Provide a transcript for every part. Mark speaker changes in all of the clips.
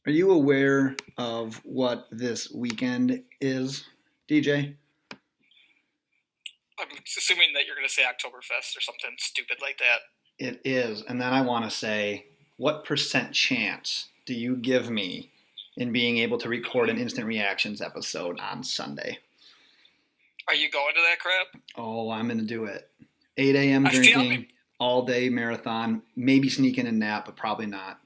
Speaker 1: Are you aware of what this weekend is, DJ?
Speaker 2: I'm assuming that you're going to say Oktoberfest or something stupid like that.
Speaker 1: It is. And then I want to say, what percent chance do you give me in being able to record an instant reactions episode on Sunday?
Speaker 2: Are you going to that crap?
Speaker 1: Oh, I'm going to do it. 8 a.m.
Speaker 2: I feel
Speaker 1: drinking,
Speaker 2: me.
Speaker 1: all day marathon, maybe sneaking a nap, but probably not.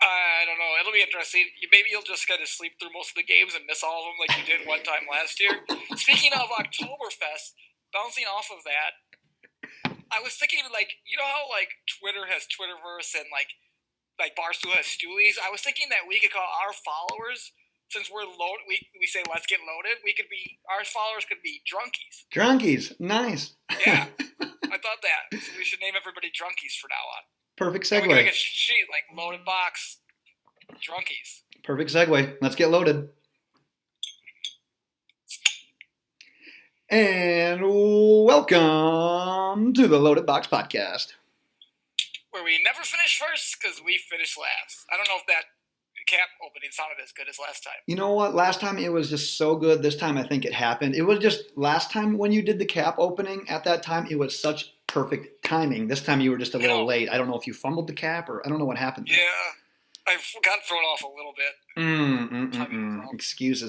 Speaker 2: I don't know. It'll be interesting. Maybe you'll just kind of sleep through most of the games and miss all of them like you did one time last year. Speaking of Oktoberfest, bouncing off of that, I was thinking like, you know how like Twitter has Twitterverse and like Barstool has Stoolies? I was thinking that we could call our followers, since we're loaded, we say let's get loaded. Our followers could be drunkies.
Speaker 1: Drunkies, nice.
Speaker 2: Yeah, I thought that. So we should name everybody drunkies from now on.
Speaker 1: Perfect
Speaker 2: And we can make
Speaker 1: segue.
Speaker 2: a sheet like loaded box drunkies.
Speaker 1: Perfect segue. Let's get loaded. And welcome to the Loaded Box Podcast.
Speaker 2: Where we never finish first because we finish last. I don't know if that cap opening sounded as good as last time.
Speaker 1: You know what? Last time it was just so good. This time I think it happened. It was just last time when you did the cap opening at that time, it was such perfect timing. This time you were just a little late. I don't know if you fumbled the cap or I don't know what happened there.
Speaker 2: Yeah, I got thrown off a little bit.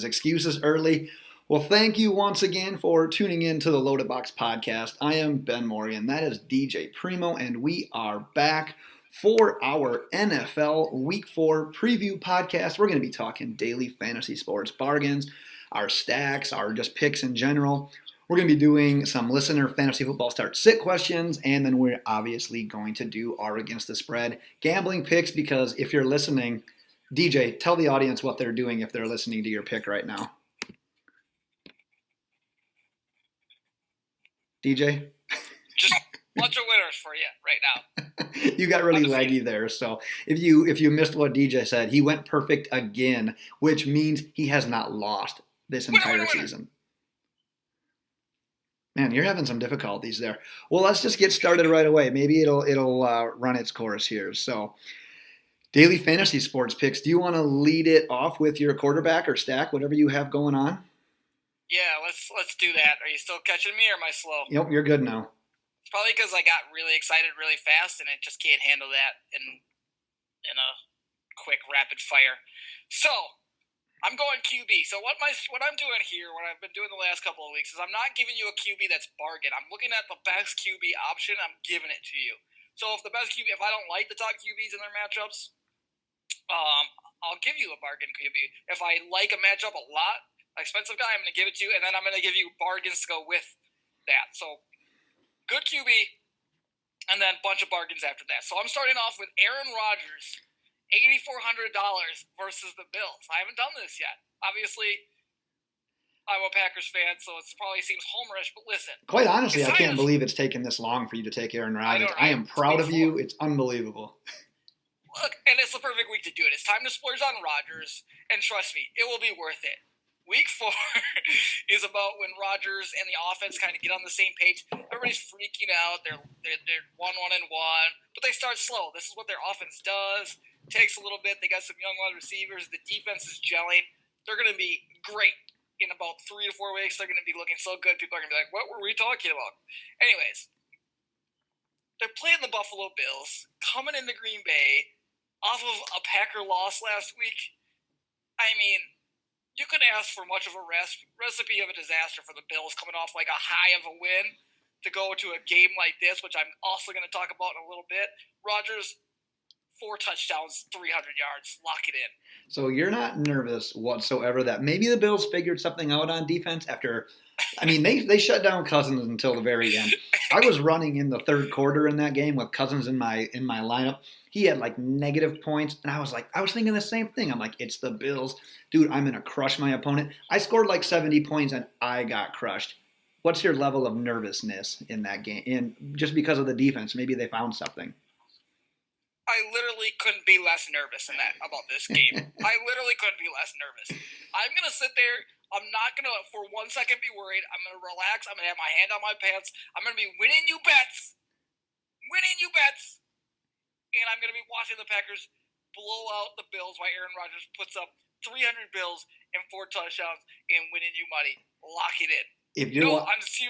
Speaker 1: Excuses early. Well, thank you once again for tuning in to the Loaded Box Podcast. I am Ben Morgan. That is DJ Primo, and we are back for our NFL Week 4 preview podcast. We're going to be talking daily fantasy sports bargains, our stacks, our just picks in general. We're going to be doing some listener fantasy football start sit questions, and then we're obviously going to do our against the spread gambling picks because if you're listening, DJ, tell the audience what they're doing if they're listening to your pick right now. DJ?
Speaker 2: Just a bunch of winners for you right now.
Speaker 1: You got really leggy there. So if you missed what DJ said, he went perfect again, which means he has not lost this entire season. Man, you're having some difficulties there. Well, let's just get started right away. Maybe it'll run its course here. So, daily fantasy sports picks. Do you want to lead it off with your quarterback or stack, whatever you have going on?
Speaker 2: Yeah, let's do that. Are you still catching me or am I slow?
Speaker 1: Yep, you're good now.
Speaker 2: It's probably because I got really excited really fast and I just can't handle that in a quick rapid fire. So I'm going QB. So what I'm doing here, what I've been doing the last couple of weeks, is I'm not giving you a QB that's bargain. I'm looking at the best QB option. I'm giving it to you. So if I don't like the top QBs in their matchups, I'll give you a bargain QB. If I like a matchup a lot, expensive guy, I'm going to give it to you, and then I'm going to give you bargains to go with that. So, good QB, and then a bunch of bargains after that. So, I'm starting off with Aaron Rodgers, $8,400 versus the Bills. I haven't done this yet. Obviously, I'm a Packers fan, so it probably seems homerish, but listen.
Speaker 1: Quite honestly, I can't believe it's taken this long for you to take Aaron Rodgers. I am proud of you. It's unbelievable.
Speaker 2: Look, and it's the perfect week to do it. It's time to splurge on Rodgers, and trust me, it will be worth it. Week 4 is about when Rodgers and the offense kind of get on the same page. Everybody's freaking out. They're 1-1-1, but they start slow. This is what their offense does. It takes a little bit. They got some young wide receivers. The defense is gelling. They're going to be great in about 3 to 4 weeks. They're going to be looking so good. People are going to be like, what were we talking about? Anyways, they're playing the Buffalo Bills, coming into Green Bay off of a Packer loss last week. I mean, you could ask for much of a recipe of a disaster for the Bills coming off like a high of a win to go to a game like this, which I'm also going to talk about in a little bit. Rodgers, 4 touchdowns, 300 yards. Lock it in.
Speaker 1: So you're not nervous whatsoever that maybe the Bills figured something out on defense after – I mean, they shut down Cousins until the very end. I was running in the third quarter in that game with Cousins in my lineup. He had like negative points, and I was thinking the same thing. I'm like, it's the Bills. Dude, I'm going to crush my opponent. I scored like 70 points, and I got crushed. What's your level of nervousness in that game? And just because of the defense, maybe they found something.
Speaker 2: I literally couldn't be less nervous about this game. I literally couldn't be less nervous. I'm going to sit there. I'm not going to, for 1 second, be worried. I'm going to relax. I'm going to have my hand on my pants. I'm going to be winning you bets. And I'm going to be watching the Packers blow out the Bills while Aaron Rodgers puts up 300 Bills and 4 touchdowns and winning you money. Lock it in.
Speaker 1: If you're
Speaker 2: I'm 0%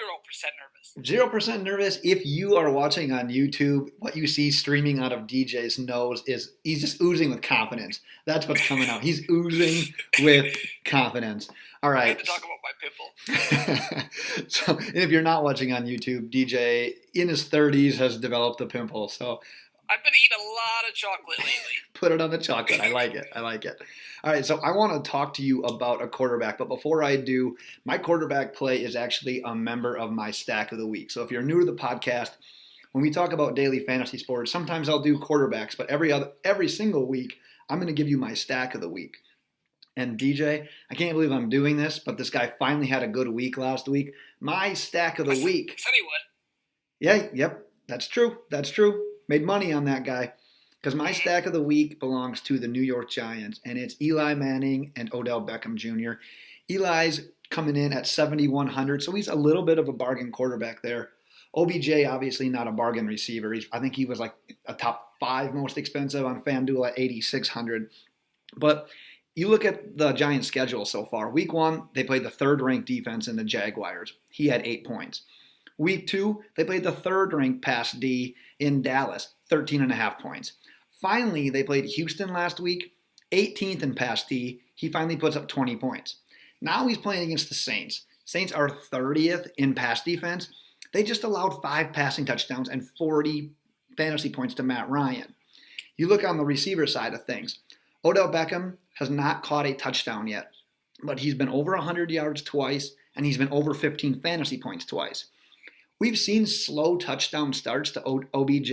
Speaker 2: nervous.
Speaker 1: 0% nervous. If you are watching on YouTube, what you see streaming out of DJ's nose is he's just oozing with confidence. That's what's coming out. He's oozing with confidence. All right.
Speaker 2: I had to talk about my pimple.
Speaker 1: So, and if you're not watching on YouTube, DJ in his 30s has developed a pimple. So
Speaker 2: I've been eating a lot of chocolate lately.
Speaker 1: Put it on the chocolate. I like it. All right, so I want to talk to you about a quarterback, but before I do, my quarterback play is actually a member of my stack of the week. So if you're new to the podcast, when we talk about daily fantasy sports, sometimes I'll do quarterbacks, but every single week, I'm going to give you my stack of the week. And DJ, I can't believe I'm doing this, but this guy finally had a good week last week. My stack of the week.
Speaker 2: Said he would.
Speaker 1: Yeah, yep, that's true. Made money on that guy. Because my stack of the week belongs to the New York Giants, and it's Eli Manning and Odell Beckham Jr. Eli's coming in at 7,100, so he's a little bit of a bargain quarterback there. OBJ, obviously not a bargain receiver. I think he was like a top 5 most expensive on FanDuel at 8,600. But you look at the Giants' schedule so far. Week 1, they played the 3rd-ranked defense in the Jaguars. He had 8 points. Week 2, they played the 3rd-ranked pass D in Dallas, 13.5 points. Finally, they played Houston last week, 18th in pass D. He finally puts up 20 points. Now he's playing against the Saints. Saints are 30th in pass defense. They just allowed 5 passing touchdowns and 40 fantasy points to Matt Ryan. You look on the receiver side of things. Odell Beckham has not caught a touchdown yet, but he's been over 100 yards twice, and he's been over 15 fantasy points twice. We've seen slow touchdown starts to OBJ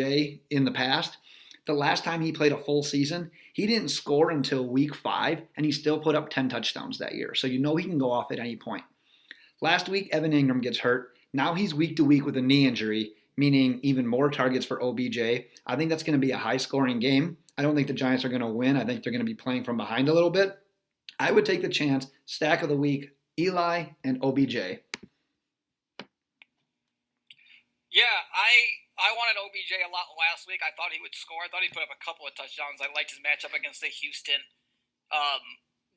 Speaker 1: in the past. The last time he played a full season, he didn't score until week 5, and he still put up 10 touchdowns that year. So you know he can go off at any point. Last week, Evan Ingram gets hurt. Now he's week to week with a knee injury, meaning even more targets for OBJ. I think that's going to be a high-scoring game. I don't think the Giants are going to win. I think they're going to be playing from behind a little bit. I would take the chance. Stack of the week, Eli and OBJ.
Speaker 2: Yeah, I wanted OBJ a lot last week. I thought he would score. I thought he'd put up a couple of touchdowns. I liked his matchup against the Houston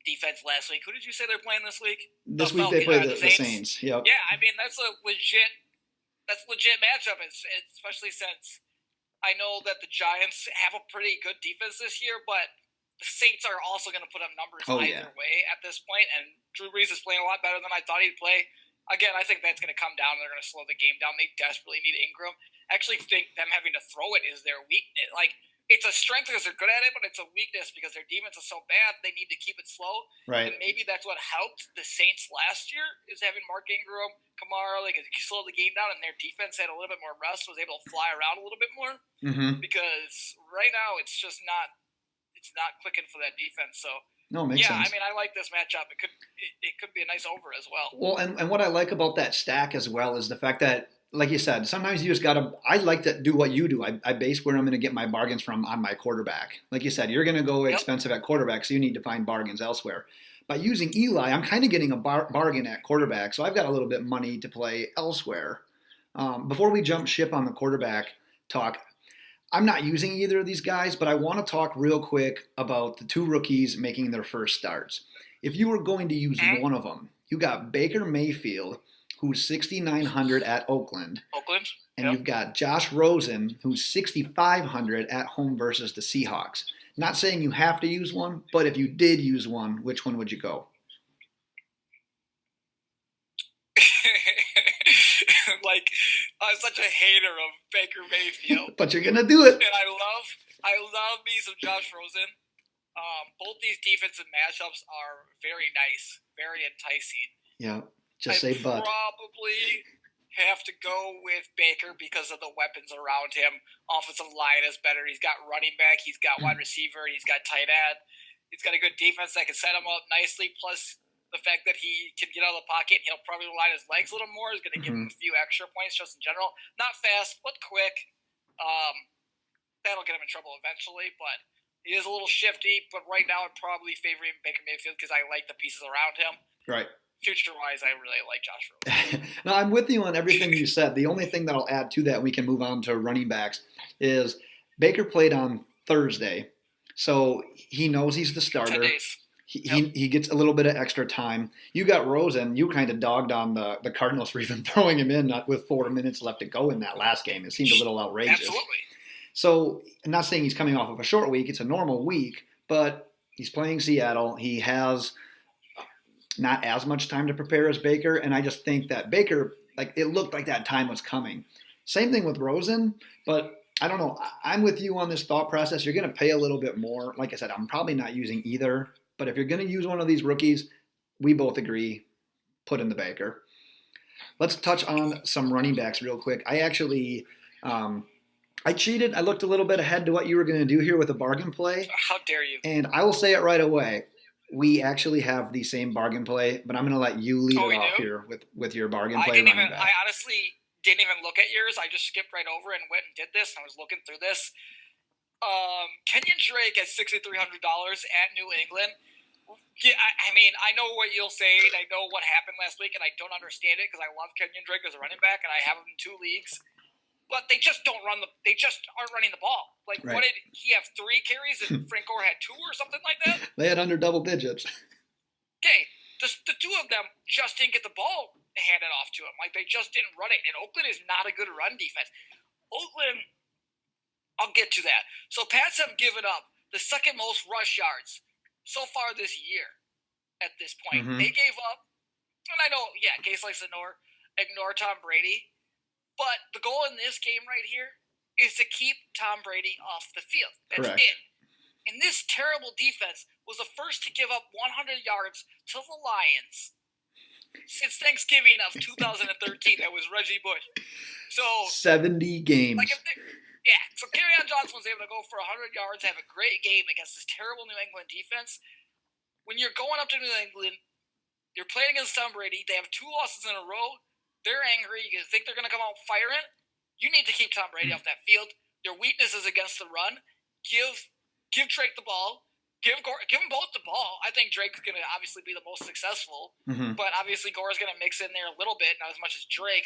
Speaker 2: defense last week. Who did you say they're playing this week?
Speaker 1: This week they play the Saints. Yep.
Speaker 2: Yeah, I mean that's a legit matchup, especially since I know that the Giants have a pretty good defense this year, but the Saints are also going to put up numbers either way at this point. And Drew Brees is playing a lot better than I thought he'd play. Again, I think that's going to come down. They're going to slow the game down. They desperately need Ingram. I actually think them having to throw it is their weakness. Like, it's a strength because they're good at it, but it's a weakness because their defense is so bad, they need to keep it slow.
Speaker 1: Right.
Speaker 2: And maybe that's what helped the Saints last year, is having Mark Ingram, Kamara, like, slow the game down, and their defense had a little bit more rest, was able to fly around a little bit more.
Speaker 1: Mm-hmm.
Speaker 2: Because right now, it's just not clicking for that defense. So,
Speaker 1: no, it makes sense.
Speaker 2: I mean, I like this matchup. It could be a nice over as well.
Speaker 1: Well, and what I like about that stack as well is the fact that, like you said, sometimes you just got to – I like to do what you do. I base where I'm going to get my bargains from on my quarterback. Like you said, you're going to go expensive at quarterback, so you need to find bargains elsewhere. By using Eli, I'm kind of getting a bargain at quarterback, so I've got a little bit of money to play elsewhere. Before we jump ship on the quarterback talk, I'm not using either of these guys, but I want to talk real quick about the 2 rookies making their first starts. If you were going to use one of them, you got Baker Mayfield, who's 6,900 at Oakland. And you've got Josh Rosen, who's 6,500 at home versus the Seahawks. Not saying you have to use one, but if you did use one, which one would you go?
Speaker 2: Like, I'm such a hater of Baker Mayfield.
Speaker 1: But you're going to do it.
Speaker 2: And I love me some Josh Rosen. Both these defensive matchups are very nice, very enticing.
Speaker 1: Yeah, just say but.
Speaker 2: Probably have to go with Baker because of the weapons around him. Offensive line is better. He's got running back. He's got wide receiver. He's got tight end. He's got a good defense that can set him up nicely. Plus, the fact that he can get out of the pocket, he'll probably line his legs a little more, is going to give him a few extra points just in general. Not fast, but quick. That'll get him in trouble eventually, but he is a little shifty. But right now, I'd probably favor Baker Mayfield because I like the pieces around him.
Speaker 1: Right.
Speaker 2: Future-wise, I really like Josh Rosen.
Speaker 1: No, I'm with you on everything you said. The only thing that I'll add to that, we can move on to running backs, is Baker played on Thursday. So he knows he's the
Speaker 2: 10
Speaker 1: starter.
Speaker 2: days.
Speaker 1: He gets a little bit of extra time. You got Rosen. You kind of dogged on the Cardinals for even throwing him in with 4 minutes left to go in that last game. It seemed a little outrageous.
Speaker 2: Absolutely.
Speaker 1: So I'm not saying he's coming off of a short week. It's a normal week, but he's playing Seattle. He has not as much time to prepare as Baker, and I just think that Baker, like, it looked like that time was coming. Same thing with Rosen, but I don't know. I'm with you on this thought process. You're going to pay a little bit more. Like I said, I'm probably not using either, but if you're going to use one of these rookies, we both agree, put in the Baker. Let's touch on some running backs real quick. I actually, I cheated. I looked a little bit ahead to what you were going to do here with a bargain play.
Speaker 2: How dare you?
Speaker 1: And I will say it right away. We actually have the same bargain play, but I'm going to let you lead it off here with your bargain play running back.
Speaker 2: I honestly didn't even look at yours. I just skipped right over and went and did this. And I was looking through this. Kenyon Drake at $6,300 at New England. Yeah, I mean, I know what you'll say, and I know what happened last week, and I don't understand it because I love Kenyon Drake as a running back, and I have him in 2 leagues. But they just don't run they just aren't running the ball. Like,
Speaker 1: right.
Speaker 2: What did he have 3 carries and Frank Gore had 2 or something like that?
Speaker 1: They had under double digits.
Speaker 2: Okay, the 2 of them just didn't get the ball handed off to him. Like, they just didn't run it. And Oakland is not a good run defense. Oakland, I'll get to that. So Pats have given up the second most rush yards so far this year at this point.
Speaker 1: Mm-hmm.
Speaker 2: They gave up, and I know, Gase likes to ignore Tom Brady. But the goal in this game right here is to keep Tom Brady off the field. That's
Speaker 1: Correct.
Speaker 2: it. And this terrible defense was the first to give up 100 yards to the Lions since Thanksgiving of 2013. That was Reggie Bush. So
Speaker 1: 70 games.
Speaker 2: So Kerryon Johnson was able to go for 100 yards, have a great game against this terrible New England defense. When you're going up to New England, you're playing against Tom Brady. They have 2 losses in a row. They're angry. You think they're going to come out firing? You need to keep Tom Brady off that field. Your weakness is against the run. Give Drake the ball. Give them both the ball. I think Drake's going to obviously be the most successful, but obviously Gore's going to mix in there a little bit, not as much as Drake.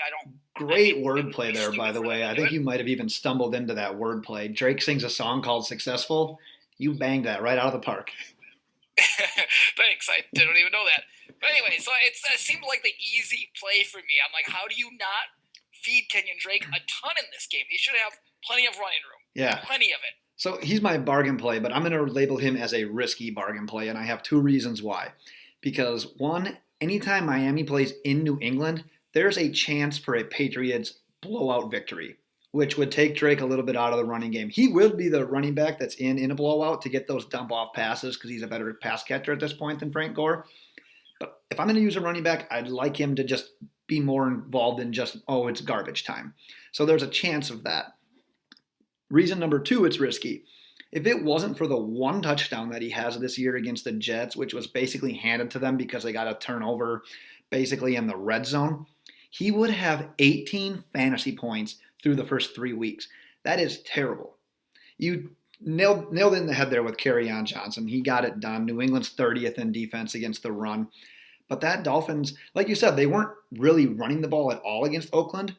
Speaker 1: Great wordplay there, by the way. I think you might have even stumbled into that wordplay. Drake sings a song called "Successful." You banged that right out of the park.
Speaker 2: Thanks. I didn't even know that. But anyway, so it seemed like the easy play for me. I'm like, how do you not feed Kenyon Drake a ton in this game? He should have plenty of running room.
Speaker 1: Yeah.
Speaker 2: Plenty of it.
Speaker 1: So he's my bargain play, but I'm going to label him as a risky bargain play, and I have 2 reasons why. Because, 1, anytime Miami plays in New England, there's a chance for a Patriots blowout victory, which would take Drake a little bit out of the running game. He will be the running back that's in a blowout to get those dump-off passes because he's a better pass catcher at this point than Frank Gore. But if I'm going to use a running back, I'd like him to just be more involved in just, it's garbage time. So there's a chance of that. Reason number 2, it's risky. If it wasn't for the 1 touchdown that he has this year against the Jets, which was basically handed to them because they got a turnover basically in the red zone, he would have 18 fantasy points through the first 3 weeks. That is terrible. You nailed it in the head there with Kerryon Johnson. He got it done. New England's 30th in defense against the run. But that Dolphins, like you said, they weren't really running the ball at all against Oakland.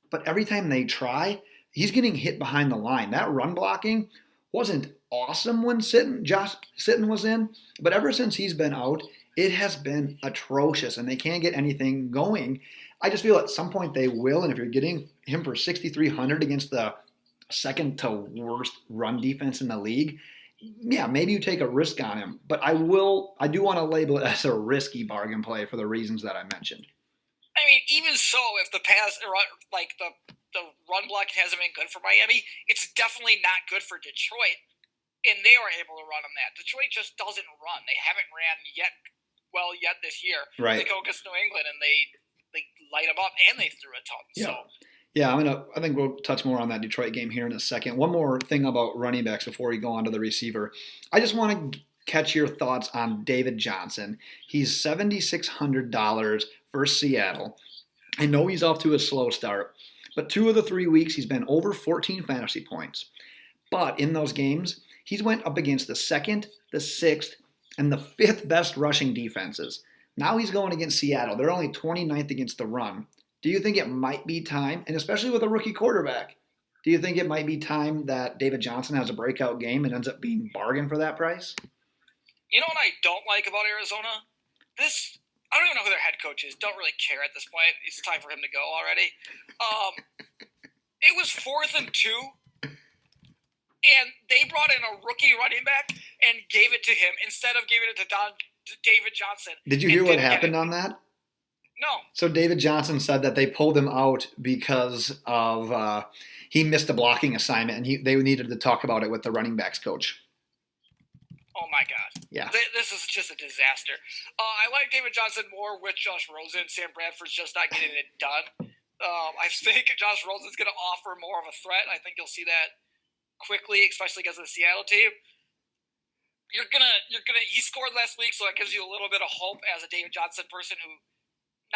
Speaker 1: But every time they try, he's getting hit behind the line. That run blocking wasn't awesome when Josh Sitton was in. But ever since he's been out, it has been atrocious. And they can't get anything going. I just feel at some point they will. And if you're getting him for $6,300 against the second to worst run defense in the league, yeah, maybe you take a risk on him. But I do want to label it as a risky bargain play for the reasons that I mentioned.
Speaker 2: I mean, even so, if the pass, like the run blocking hasn't been good for Miami, it's definitely not good for Detroit. And they were able to run on that. Detroit just doesn't run. They haven't ran yet this year.
Speaker 1: Right.
Speaker 2: They go against New England and they light them up and they threw a ton.
Speaker 1: Yeah.
Speaker 2: So.
Speaker 1: Yeah, I think we'll touch more on that Detroit game here in a second. One more thing about running backs before we go on to the receiver. I just want to catch your thoughts on David Johnson. He's $7,600 for Seattle. I know he's off to a slow start, but 2 of the 3 weeks he's been over 14 fantasy points. But in those games, he's went up against the 2nd, the 6th, and the 5th best rushing defenses. Now he's going against Seattle. They're only 29th against the run. Do you think it might be time, and especially with a rookie quarterback, Do you think it might be time that David Johnson has a breakout game and ends up being bargain for that price?
Speaker 2: You know what I don't like about Arizona? I don't even know who their head coach is. Don't really care at this point. It's time for him to go already. It was 4th and 2, and they brought in a rookie running back and gave it to him instead of giving it to David Johnson.
Speaker 1: Did you hear what happened on that?
Speaker 2: No.
Speaker 1: So David Johnson said that they pulled him out because of he missed a blocking assignment, and they needed to talk about it with the running backs coach.
Speaker 2: Oh my God.
Speaker 1: Yeah.
Speaker 2: This is just a disaster. I like David Johnson more with Josh Rosen. Sam Bradford's just not getting it done. I think Josh Rosen's going to offer more of a threat. I think you'll see that quickly, especially against the Seattle team. He scored last week, so that gives you a little bit of hope as a David Johnson person who,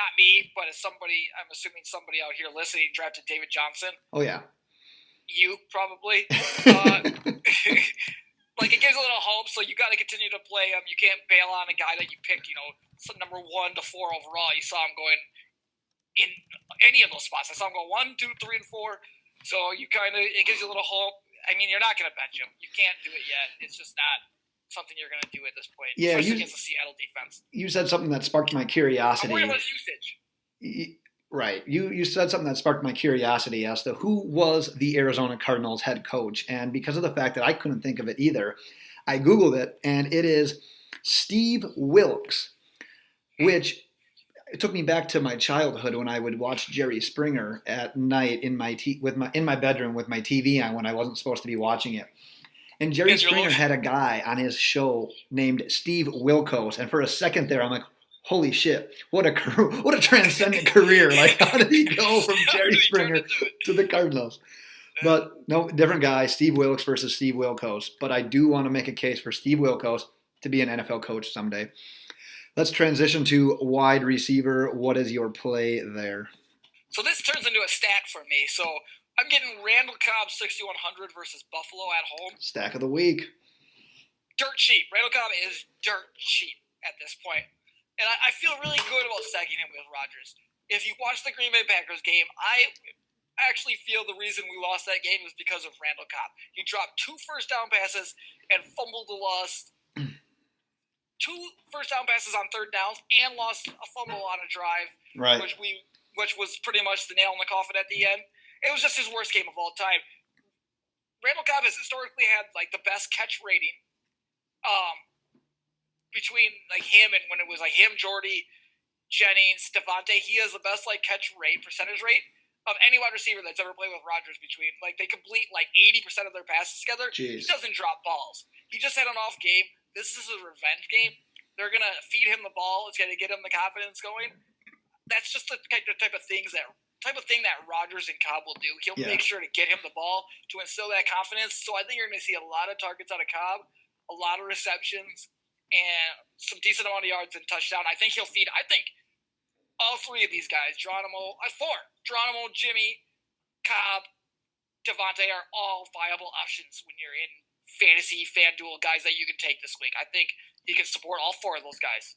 Speaker 2: not me, but as somebody, I'm assuming somebody out here listening drafted David Johnson.
Speaker 1: Oh yeah.
Speaker 2: You probably. Like, it gives a little hope, so you got to continue to play him. You can't bail on a guy that you picked, number 1 to 4 overall. You saw him going in any of those spots. I saw him go 1, 2, 3, and 4. So it gives you a little hope. I mean, you're not going to bench him. You can't do it yet. It's just not something you're going to do at this point, especially against the Seattle defense.
Speaker 1: You said something that sparked my curiosity.
Speaker 2: I'm worried about his usage.
Speaker 1: Right. You said something that sparked my curiosity as to who was the Arizona Cardinals head coach. And because of the fact that I couldn't think of it either, I Googled it, and it is Steve Wilks, which it took me back to my childhood when I would watch Jerry Springer at night in my bedroom with my TV on when I wasn't supposed to be watching it. And Jerry Springer had a guy on his show named Steve Wilkos, and for a second there, I'm like, holy shit, what a transcendent career. Like, how did he go from Jerry Springer to the Cardinals? But no, different guy, Steve Wilks versus Steve Wilkos. But I do want to make a case for Steve Wilkos to be an NFL coach someday. Let's transition to wide receiver. What is your play there?
Speaker 2: So this turns into a stack for me. So I'm getting Randall Cobb 6,100 versus Buffalo at home.
Speaker 1: Stack of the week.
Speaker 2: Dirt cheap. Randall Cobb is dirt cheap at this point. And I feel really good about stacking him with Rodgers. If you watch the Green Bay Packers game, I actually feel the reason we lost that game was because of Randall Cobb. He dropped 2 first-down passes and fumbled the loss. 2 first-down passes on 3rd downs and lost a fumble on a drive,
Speaker 1: right?
Speaker 2: Which was pretty much the nail in the coffin at the end. It was just his worst game of all time. Randall Cobb has historically had like the best catch rating. Between like him and when it was like him, Jordy, Jennings, Devontae, he has the best like catch rate, percentage rate of any wide receiver that's ever played with Rodgers. Between like they complete like 80% of their passes together.
Speaker 1: Jeez.
Speaker 2: He doesn't drop balls. He just had an off game. This is a revenge game. They're gonna feed him the ball. It's gonna get him the confidence going. That's just the type of thing that Rodgers and Cobb will do. He'll make sure to get him the ball to instill that confidence. So I think you're gonna see a lot of targets out of Cobb, a lot of receptions, and some decent amount of yards and touchdown. I think he'll feed. I think all 3 of these guys, Geronimo, Jimmy, Cobb, Devontae, are all viable options when you're in fantasy FanDuel guys that you can take this week. I think he can support all 4 of those guys.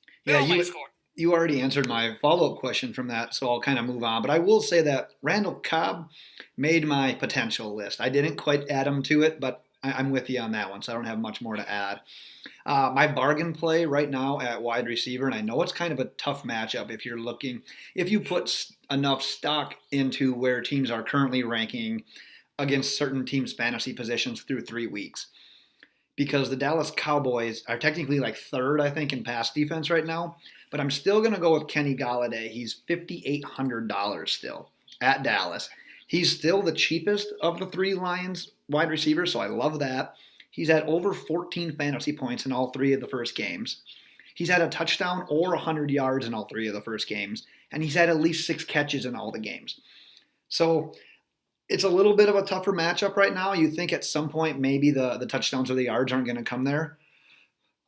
Speaker 1: You already answered my follow-up question from that, so I'll kind of move on. But I will say that Randall Cobb made my potential list. I didn't quite add him to it, but I'm with you on that one, so I don't have much more to add. My bargain play right now at wide receiver, and I know it's kind of a tough matchup if you put enough stock into where teams are currently ranking against certain teams' fantasy positions through 3 weeks. Because the Dallas Cowboys are technically like 3rd, I think, in pass defense right now. But I'm still going to go with Kenny Golladay. He's $5,800 still at Dallas. He's still the cheapest of the 3 Lions wide receivers, so I love that. He's had over 14 fantasy points in all 3 of the first games. He's had a touchdown or 100 yards in all 3 of the first games. And he's had at least 6 catches in all the games. So it's a little bit of a tougher matchup right now. You think at some point maybe the touchdowns or the yards aren't going to come there.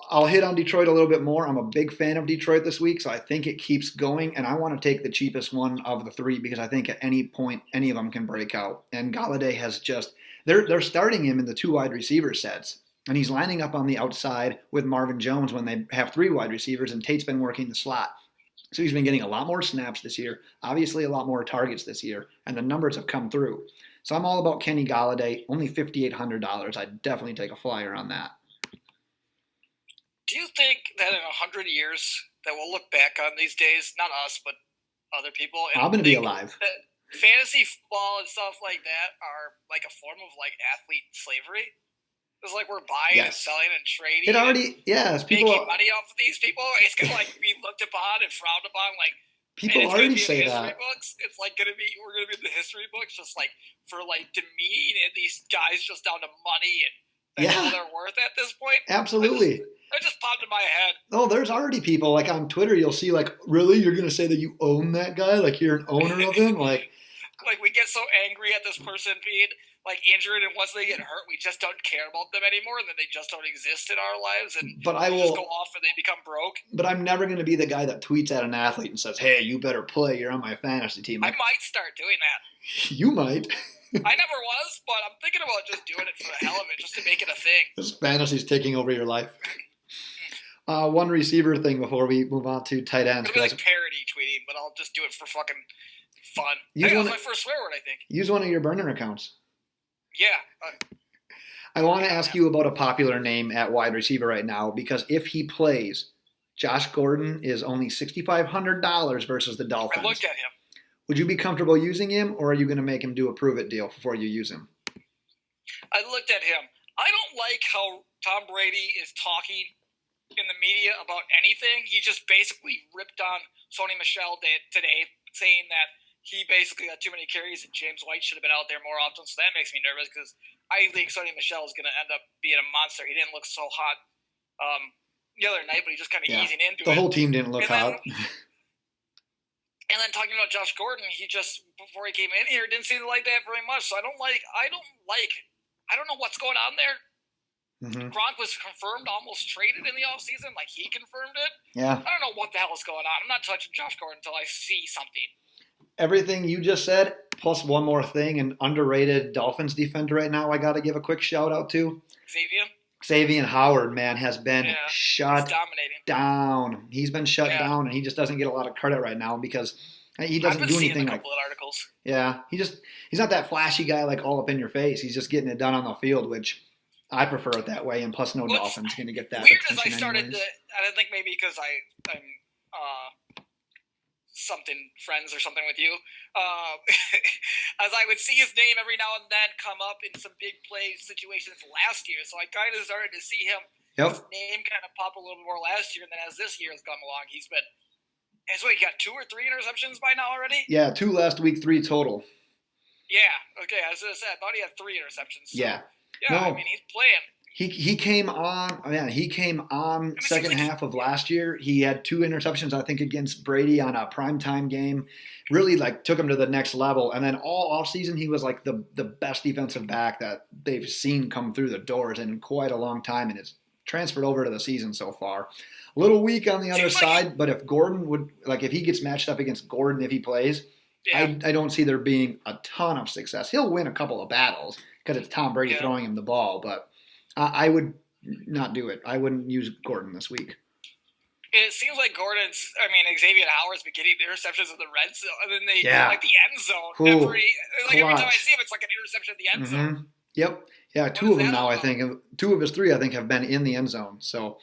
Speaker 1: I'll hit on Detroit a little bit more. I'm a big fan of Detroit this week, so I think it keeps going. And I want to take the cheapest one of the 3 because I think at any point any of them can break out. And Golladay has just they're starting him in the 2 wide receiver sets. And he's lining up on the outside with Marvin Jones when they have 3 wide receivers, and Tate's been working the slot. So he's been getting a lot more snaps this year, obviously a lot more targets this year, and the numbers have come through. So I'm all about Kenny Galladay. Only $5,800. I'd definitely take a flyer on that.
Speaker 2: Do you think that in 100 years that we'll look back on these days, not us, but other people, and
Speaker 1: I'm going to be
Speaker 2: think
Speaker 1: alive.
Speaker 2: that fantasy football and stuff like that are like a form of like athlete slavery? It's like we're buying and
Speaker 1: Yes.
Speaker 2: selling and trading
Speaker 1: It already, yes,
Speaker 2: and
Speaker 1: people,
Speaker 2: making money off of these people. It's gonna like be looked upon and frowned upon, like
Speaker 1: people
Speaker 2: and it's
Speaker 1: already
Speaker 2: gonna be
Speaker 1: say
Speaker 2: in history
Speaker 1: that.
Speaker 2: books. It's like we're gonna be in the history books, just like for like demeaning these guys just down to money and that's all they're worth at this point.
Speaker 1: Absolutely.
Speaker 2: That just popped in my head.
Speaker 1: Oh, there's already people like on Twitter. You'll see like, really, you're gonna say that you own that guy? Like you're an owner of him? Like
Speaker 2: we get so angry at this person being like injured, and once they get hurt, we just don't care about them anymore, and then they just don't exist in our lives, and
Speaker 1: But I
Speaker 2: they
Speaker 1: will.
Speaker 2: just go off and they become broke.
Speaker 1: But I'm never gonna be the guy that tweets at an athlete and says, "Hey, you better play. You're on my fantasy team."
Speaker 2: I
Speaker 1: Like,
Speaker 2: might start doing that.
Speaker 1: you might.
Speaker 2: I never was, but I'm thinking about just doing it for the hell of it, just to make it a thing.
Speaker 1: This fantasy's taking over your life. One receiver thing before we move on to tight ends.
Speaker 2: It'll be like parody tweeting, but I'll just do it for fucking fun.
Speaker 1: Use
Speaker 2: Hey, that was
Speaker 1: one-
Speaker 2: my first swear word, I think.
Speaker 1: Use one of your burner accounts.
Speaker 2: Yeah.
Speaker 1: I want to ask you about a popular name at wide receiver right now because if he plays, Josh Gordon is only $6,500 versus the
Speaker 2: I
Speaker 1: Dolphins.
Speaker 2: looked at him.
Speaker 1: Would you be comfortable using him, or are you going to make him do a prove it deal before you use him?
Speaker 2: I looked at him. I don't like how Tom Brady is talking in the media about anything. He just basically ripped on Sony Michel today, saying that he basically got too many carries and James White should have been out there more often. So that makes me nervous because I think Sony Michel is going to end up being a monster. He didn't look so hot the other night, but he just kind of easing into
Speaker 1: The
Speaker 2: it.
Speaker 1: whole team didn't look hot.
Speaker 2: And then talking about Josh Gordon, he just before he came in here didn't seem like that very much. So I don't know what's going on there.
Speaker 1: Mm-hmm.
Speaker 2: Gronk was confirmed, almost traded in the offseason, like he confirmed it.
Speaker 1: Yeah.
Speaker 2: I don't know what the hell is going on. I'm not touching Josh Gordon until I see something.
Speaker 1: Everything you just said, plus one more thing, an underrated Dolphins defender right now I got to give a quick shout out to. Xavier Howard, man, has been shut down. He's been shut down, and he just doesn't get a lot of credit right now because he doesn't do anything like.
Speaker 2: Articles.
Speaker 1: Yeah, he's not that flashy guy like all up in your face. He's just getting it done on the field, which I prefer it that way. And plus, no Dolphins going to get that.
Speaker 2: Weird as I
Speaker 1: started
Speaker 2: anyways. I don't think maybe because I'm something friends or something with you. As I would see his name every now and then come up in some big play situations last year, so I kind of started to see him. His name kind of pop a little more last year, and then as this year has gone along, he's been. And so he got 2 or 3 interceptions by now already.
Speaker 1: Yeah, 2 last week, 3 total.
Speaker 2: Yeah. Okay. As I said, I thought he had 3 interceptions. So,
Speaker 1: yeah.
Speaker 2: Yeah. No, I mean, he's playing.
Speaker 1: He came on. Man, he came on second half of last year. He had 2 interceptions, I think, against Brady on a primetime game. Really, like, took him to the next level. And then all offseason, he was like the best defensive back that they've seen come through the doors in quite a long time, and it's transferred over to the season so far. A little weak on the other side, but if Gordon would, like, if he gets matched up against Gordon, if he plays, I don't see there being a ton of success. He'll win a couple of battles because it's Tom Brady throwing him the ball, but I would not do it. I wouldn't use Gordon this week.
Speaker 2: It seems like Xavier Howard's been getting interceptions in the red zone, and then they like the end zone. Every time I see him, it's like an interception in the end zone.
Speaker 1: Yep. Yeah, 2 of them now, I think. 2 of his 3, I think, have been in the end zone. So.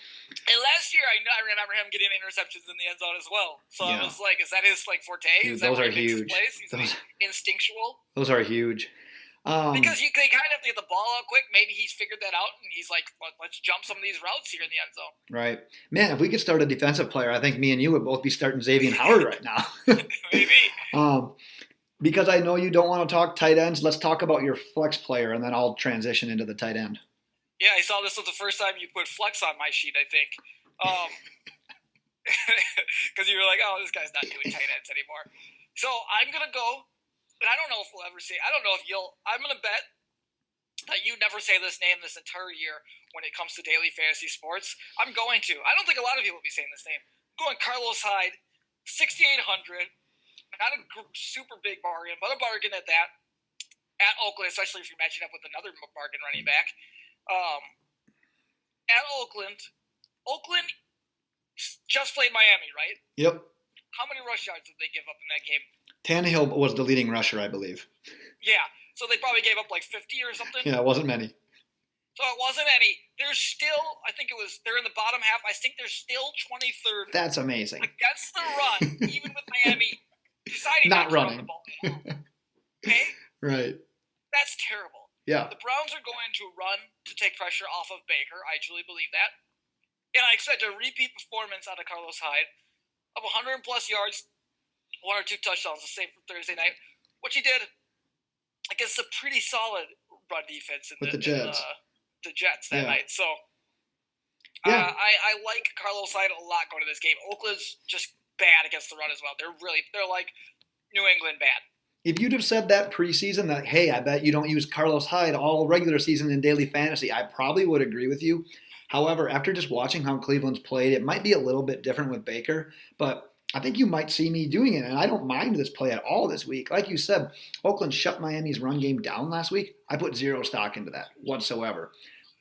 Speaker 2: And last year, I remember him getting interceptions in the end zone as well. So I was like, is that his forte?
Speaker 1: Dude,
Speaker 2: is that
Speaker 1: those
Speaker 2: where
Speaker 1: are
Speaker 2: he
Speaker 1: huge.
Speaker 2: Makes his plays? He's instinctual.
Speaker 1: Those are huge.
Speaker 2: Because they kind of get the ball out quick. Maybe he's figured that out, and he's like, let's jump some of these routes here in the end zone.
Speaker 1: Right. Man, if we could start a defensive player, I think me and you would both be starting Xavier Howard right now.
Speaker 2: Maybe.
Speaker 1: Because I know you don't want to talk tight ends, let's talk about your flex player, and then I'll transition into the tight end.
Speaker 2: Yeah, I saw this was the first time you put flex on my sheet, I think. Because you were like, oh, this guy's not doing tight ends anymore. So I'm going to go, and I don't know if we'll ever see, I'm going to bet that you never say this name this entire year when it comes to daily fantasy sports. I'm going to. I don't think a lot of people will be saying this name. I'm going Carlos Hyde, 6,800. Not a super big bargain, but a bargain at that. At Oakland, especially if you're matching up with another bargain running back. At Oakland just played Miami, right?
Speaker 1: Yep.
Speaker 2: How many rush yards did they give up in that game?
Speaker 1: Tannehill was the leading rusher, I believe.
Speaker 2: Yeah. So they probably gave up like 50 or something.
Speaker 1: Yeah, it wasn't many.
Speaker 2: So it wasn't any. There's still, I think it was, they're in the bottom half. I think they're still 23rd
Speaker 1: That's amazing.
Speaker 2: against the run, even with Miami deciding
Speaker 1: Not
Speaker 2: not to run
Speaker 1: running.
Speaker 2: the ball. Okay?
Speaker 1: Right.
Speaker 2: That's terrible.
Speaker 1: Yeah.
Speaker 2: The Browns are going to run to take pressure off of Baker. I truly believe that. And I expect a repeat performance out of Carlos Hyde of 100 plus yards, 1 or 2 touchdowns, the same from Thursday night, which he did against a pretty solid run defense in
Speaker 1: With the Jets.
Speaker 2: The Jets that
Speaker 1: Yeah.
Speaker 2: night. So
Speaker 1: Yeah.
Speaker 2: I like Carlos Hyde a lot going to this game. Oakland's just bad against the run as well. They're like New England bad.
Speaker 1: If you'd have said that preseason, that, hey, I bet you don't use Carlos Hyde all regular season in daily fantasy, I probably would agree with you. However, after just watching how Cleveland's played, it might be a little bit different with Baker, but I think you might see me doing it, and I don't mind this play at all this week. Like you said, Oakland shut Miami's run game down last week. I put zero stock into that whatsoever.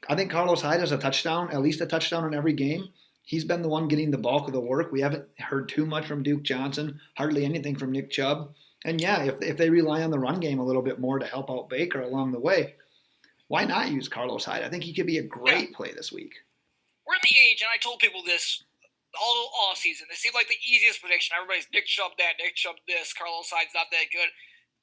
Speaker 1: I think Carlos Hyde has a touchdown, at least a touchdown in every game. He's been the one getting the bulk of the work. We haven't heard too much from Duke Johnson, hardly anything from Nick Chubb. And yeah, if they rely on the run game a little bit more to help out Baker along the way, why not use Carlos Hyde? I think he could be a great play this week.
Speaker 2: We're in the age, and I told people this all season. It seemed like the easiest prediction. Everybody's Nick Chubb that, Nick Chubb this, Carlos Hyde's not that good.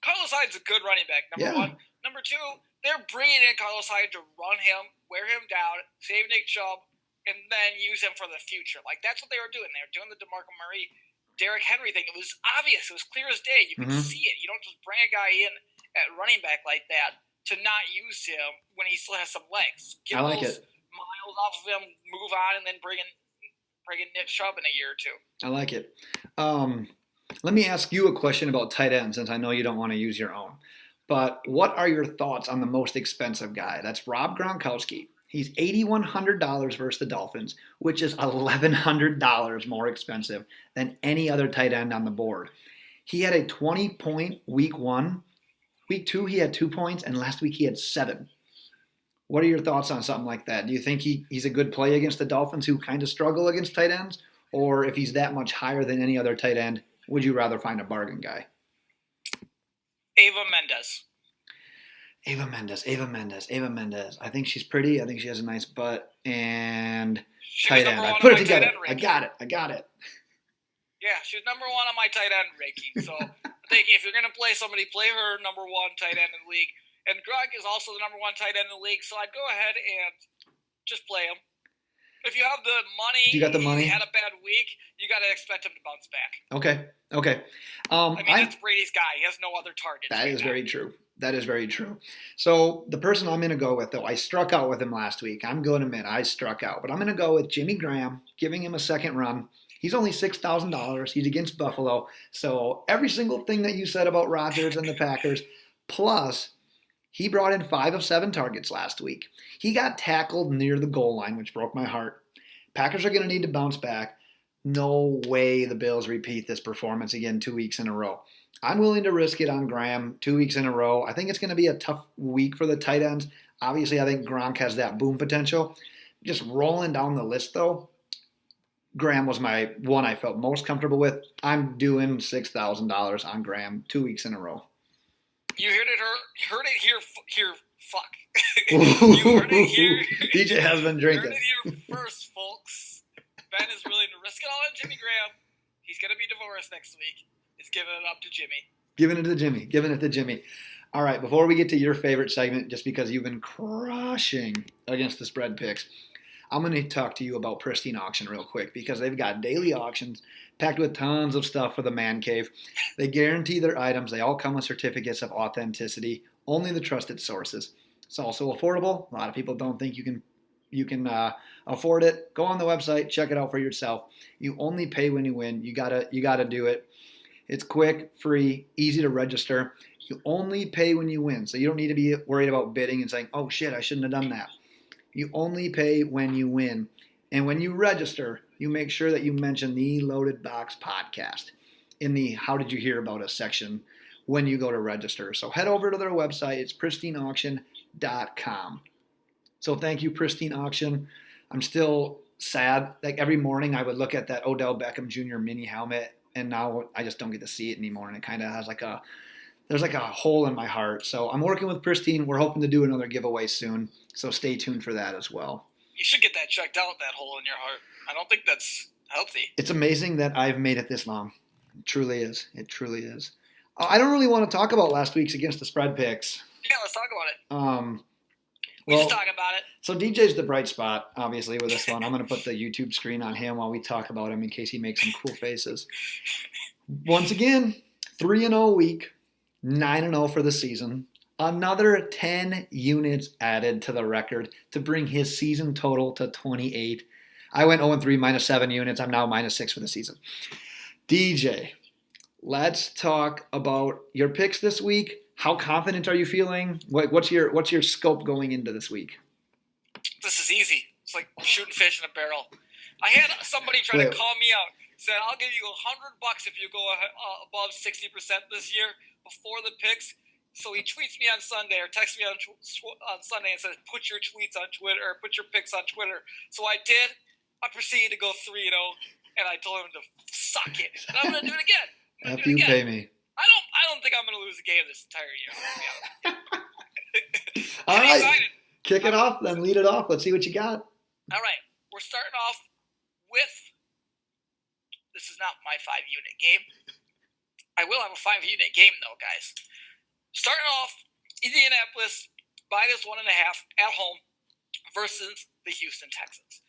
Speaker 2: Carlos Hyde's a good running back, number one. Number two, they're bringing in Carlos Hyde to run him, wear him down, save Nick Chubb, and then use him for the future. Like, that's what they were doing. They were doing the DeMarco Murray, Derrick Henry thing. It was obvious. It was clear as day. You could see it. You don't just bring a guy in at running back like that to not use him when he still has some legs. Give
Speaker 1: I like
Speaker 2: those
Speaker 1: it.
Speaker 2: miles off of him, move on, and then bring in Nick Chubb in a year or two.
Speaker 1: I like it. Let me ask you a question about tight end, since I know you don't want to use your own. But what are your thoughts on the most expensive guy? That's Rob Gronkowski. He's $8,100 versus the Dolphins, which is $1,100 more expensive than any other tight end on the board. He had a 20-point week 1. Week 2, he had 2 points, and last week he had 7. What are your thoughts on something like that? Do you think he's a good play against the Dolphins, who kind of struggle against tight ends? Or if he's that much higher than any other tight end, would you rather find a bargain guy?
Speaker 2: Ava Mendes.
Speaker 1: Ava Mendes. I think she's pretty. I think she has a nice butt. And
Speaker 2: She
Speaker 1: tight
Speaker 2: was
Speaker 1: end.
Speaker 2: number
Speaker 1: I
Speaker 2: one
Speaker 1: put
Speaker 2: on
Speaker 1: it
Speaker 2: my
Speaker 1: together.
Speaker 2: tight end
Speaker 1: I
Speaker 2: ranking.
Speaker 1: got it.
Speaker 2: Yeah, she was number 1 on my tight end ranking. So I think if you're going to play somebody, play her number 1 tight end in the league. And Gronk is also the number 1 tight end in the league, so I'd go ahead and just play him. If you have the money,
Speaker 1: You got the money?
Speaker 2: he had a bad week, you got to expect him to bounce back.
Speaker 1: Okay.
Speaker 2: I mean, that's Brady's guy. He has no other targets.
Speaker 1: That
Speaker 2: right
Speaker 1: is
Speaker 2: now.
Speaker 1: very true. That is very true. So the person I'm going to go with, though, I struck out with him last week. I'm going to admit I struck out. But I'm going to go with Jimmy Graham, giving him a second run. He's only $6,000. He's against Buffalo. So every single thing that you said about Rodgers and the Packers, plus he brought in 5 of 7 targets last week. He got tackled near the goal line, which broke my heart. Packers are going to need to bounce back. No way the Bills repeat this performance again 2 weeks in a row. I'm willing to risk it on Graham 2 weeks in a row. I think it's going to be a tough week for the tight ends. Obviously, I think Gronk has that boom potential. Just rolling down the list, though, Graham was my one I felt most comfortable with. I'm doing $6,000 on Graham 2 weeks in a row.
Speaker 2: You heard it here. Fuck. You heard it here.
Speaker 1: DJ has been
Speaker 2: You heard
Speaker 1: drinking.
Speaker 2: it here first, folks. Ben is willing to risk it all on Jimmy Graham. He's going to be divorced next week. He's giving it up to Jimmy.
Speaker 1: Giving it to Jimmy. All right, before we get to your favorite segment, just because you've been crushing against the spread picks, I'm going to talk to you about Pristine Auction real quick, because they've got daily auctions packed with tons of stuff for the man cave. They guarantee their items. They all come with certificates of authenticity, only the trusted sources. It's also affordable. A lot of people don't think you can afford it. Go on the website, check it out for yourself. You only pay when you win. You gotta do it. It's quick, free, easy to register. You only pay when you win, so you don't need to be worried about bidding and saying, "Oh shit, I shouldn't have done that." You only pay when you win. And when you register, you make sure that you mention the Loaded Box podcast in the How Did You Hear About Us section when you go to register. So head over to their website. It's pristineauction.com. So thank you, Pristine Auction. I'm still sad. Like every morning I would look at that Odell Beckham Jr. mini helmet, and now I just don't get to see it anymore. And it kind of has like there's like a hole in my heart. So I'm working with Pristine. We're hoping to do another giveaway soon. So stay tuned for that as well.
Speaker 2: You should get that checked out, that hole in your heart. I don't think that's healthy.
Speaker 1: It's amazing that I've made it this long. It truly is. It truly is. I don't really want to talk about last week's against the spread picks.
Speaker 2: Yeah, let's talk about it. We
Speaker 1: Well,
Speaker 2: should talk about it.
Speaker 1: so DJ's the bright spot, obviously, with this one. I'm going to put the YouTube screen on him while we talk about him in case he makes some cool faces. Once again, 3-0 week, 9-0 for the season. Another 10 units added to the record to bring his season total to 28. I went 0-3, minus 7 units. I'm now minus 6 for the season. DJ, let's talk about your picks this week. How confident are you feeling? What's your scope going into this week?
Speaker 2: This is easy. It's like shooting fish in a barrel. I had somebody try to call me out. Said, I'll give you $100 if you go above 60% this year before the picks. So he tweets me on Sunday or texts me on Sunday and says, put your tweets on Twitter or put your picks on Twitter. So I did. I proceeded to go 3-0, and I told him to suck it. And I'm going to do it again.
Speaker 1: After you pay me.
Speaker 2: I don't think I'm going to lose a game this entire year.
Speaker 1: All right.
Speaker 2: Excited.
Speaker 1: Kick it off, then lead it off. Let's see what you got.
Speaker 2: All right. We're starting off with, this is not my 5-unit game. I will have a 5-unit game, though, guys. Starting off, Indianapolis minus 1.5 at home versus the Houston Texans.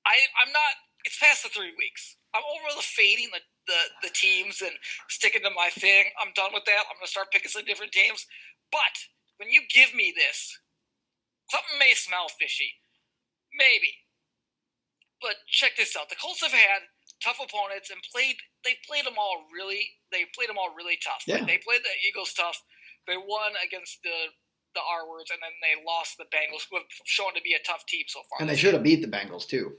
Speaker 2: I'm not, it's past the 3 weeks. I'm over the fading the teams and sticking to my thing. I'm done with that. I'm going to start picking some different teams. But when you give me this, something may smell fishy. Maybe. But check this out. The Colts have had tough opponents and they've played them all really tough.
Speaker 1: Yeah.
Speaker 2: Like, they played the Eagles tough. They won against the R words, and then they lost the Bengals, who have shown to be a tough team so far.
Speaker 1: And they should have beat the Bengals too.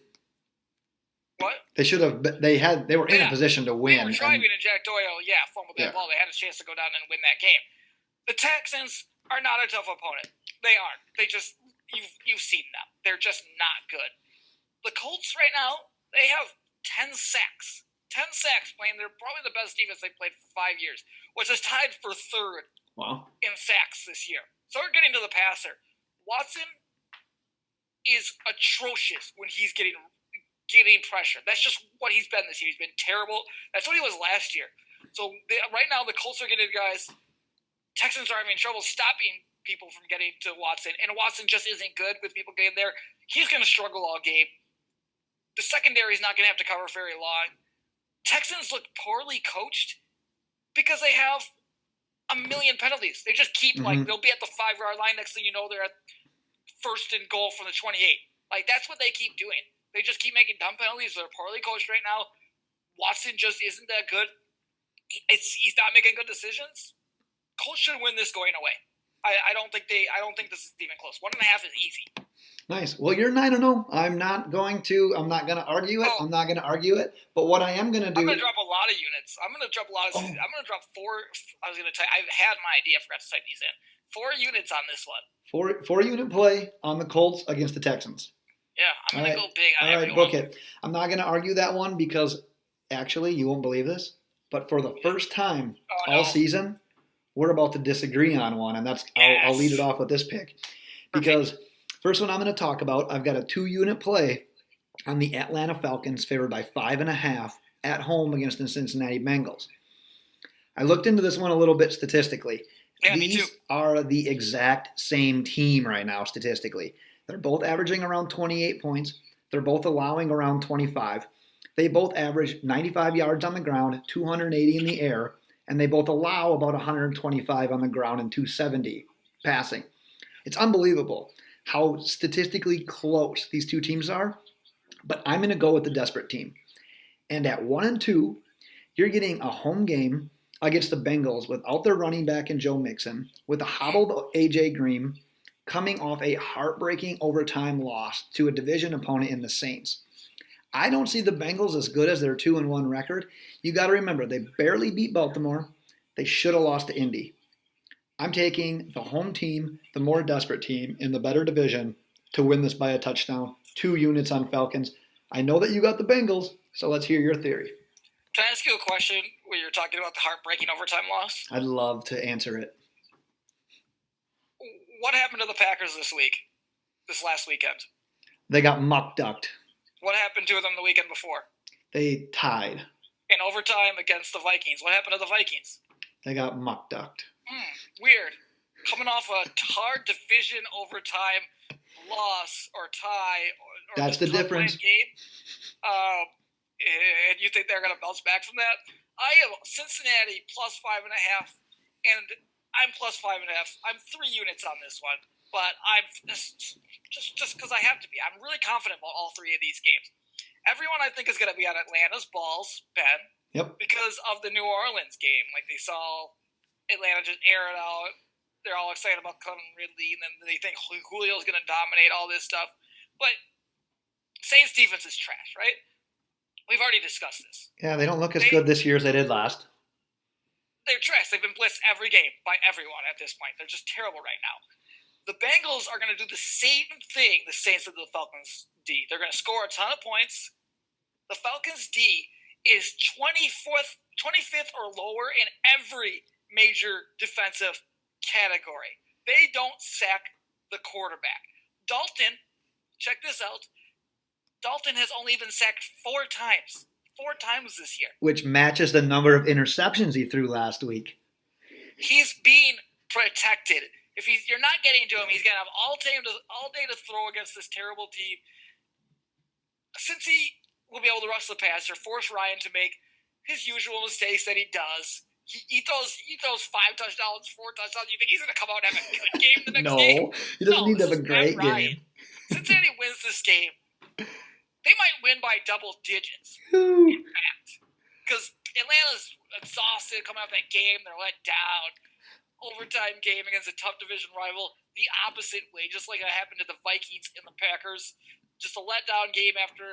Speaker 2: What?
Speaker 1: They should have. They were in a position to win.
Speaker 2: They were driving, and Jack Doyle, fumbled that ball. They had a chance to go down and win that game. The Texans are not a tough opponent. They aren't. They just you've seen them. They're just not good. The Colts right now, they have 10 sacks. 10 sacks playing. They're probably the best defense they've played for 5 years, which is tied for third in sacks this year. So we're getting to the passer. Watson is atrocious when he's getting pressure. That's just what he's been this year. He's been terrible. That's what he was last year. So right now the Colts are getting guys. Texans are having trouble stopping people from getting to Watson, and Watson just isn't good with people getting there. He's going to struggle all game. The secondary is not going to have to cover very long. Texans look poorly coached because they have a million penalties. They just keep, they'll be at the 5-yard line. Next thing you know, they're at first and goal from the 28. Like, that's what they keep doing. They just keep making dumb penalties. They're poorly coached right now. Watson just isn't that good. He's not making good decisions. Colts should win this going away. I don't think this is even close. 1.5 is easy.
Speaker 1: Nice. Well, you're 9-0. I'm not going to argue it. I'm not going to argue it. But what I am going to do.
Speaker 2: I'm going to drop a lot of units. I'm going to drop 4. I was going to tell you. I had my idea. I forgot to type these in. 4 units on this one.
Speaker 1: 4 unit play on the Colts against the Texans.
Speaker 2: Yeah, I'm going to go big on everyone.
Speaker 1: All right, book it. I'm not going to argue that one because, actually, you won't believe this, but for the first time all season, we're about to disagree on one, and that's I'll lead it off with this pick. Because first one I'm going to talk about, I've got a 2-unit play on the Atlanta Falcons favored by 5.5 at home against the Cincinnati Bengals. I looked into this one a little bit statistically.
Speaker 2: Yeah,
Speaker 1: These are the exact same team right now statistically. They're both averaging around 28 points. They're both allowing around 25. They both average 95 yards on the ground, 280 in the air, and they both allow about 125 on the ground and 270 passing. It's unbelievable how statistically close these two teams are, but I'm going to go with the desperate team. And at 1-2, you're getting a home game against the Bengals without their running back in Joe Mixon, with a hobbled A.J. Green, coming off a heartbreaking overtime loss to a division opponent in the Saints. I don't see the Bengals as good as their 2-1 record. You got to remember, they barely beat Baltimore. They should have lost to Indy. I'm taking the home team, the more desperate team in the better division to win this by a touchdown. 2 units on Falcons. I know that you got the Bengals, so let's hear your theory.
Speaker 2: Can I ask you a question where you're talking about the heartbreaking overtime loss?
Speaker 1: I'd love to answer it.
Speaker 2: What happened to the Packers this last weekend?
Speaker 1: They got muck ducked.
Speaker 2: What happened to them the weekend before?
Speaker 1: They tied.
Speaker 2: In overtime against the Vikings. What happened to the Vikings?
Speaker 1: They got muck ducked.
Speaker 2: Weird. Coming off a hard division overtime loss or tie. Or
Speaker 1: That's the difference.
Speaker 2: Game, and you think they're going to bounce back from that? I am Cincinnati plus 5.5, and I'm plus 5.5. I'm 3 units on this one, but I'm just because I have to be. I'm really confident about all 3 of these games. Everyone I think is going to be on Atlanta's balls, Ben.
Speaker 1: Yep.
Speaker 2: Because of the New Orleans game, like they saw Atlanta just air it out. They're all excited about Cullen Ridley, and then they think Julio's going to dominate all this stuff. But Saints defense is trash, right? We've already discussed this.
Speaker 1: Yeah, they don't look as good this year as they did last.
Speaker 2: They're trash. They've been blitzed every game by everyone at this point. They're just terrible right now. The Bengals are going to do the same thing the Saints did to the Falcons D. They're going to score a ton of points. The Falcons D is 25th or lower in every major defensive category. They don't sack the quarterback. Dalton, check this out. Dalton has only been sacked 4 times. 4 times this year.
Speaker 1: Which matches the number of interceptions he threw last week.
Speaker 2: He's being protected. If you're not getting to him, he's going to have all day to throw against this terrible team. Since he will be able to rush the passer, force Ryan to make his usual mistakes that he does. He throws 5 touchdowns, 4 touchdowns. You think he's going to come out and have a good game the next game?
Speaker 1: No, he doesn't need to have a great game.
Speaker 2: Cincinnati wins this game. They might win by double digits, in fact. Because Atlanta's exhausted coming off that game. They're let down. Overtime game against a tough division rival. The opposite way, just like it happened to the Vikings and the Packers. Just a letdown game after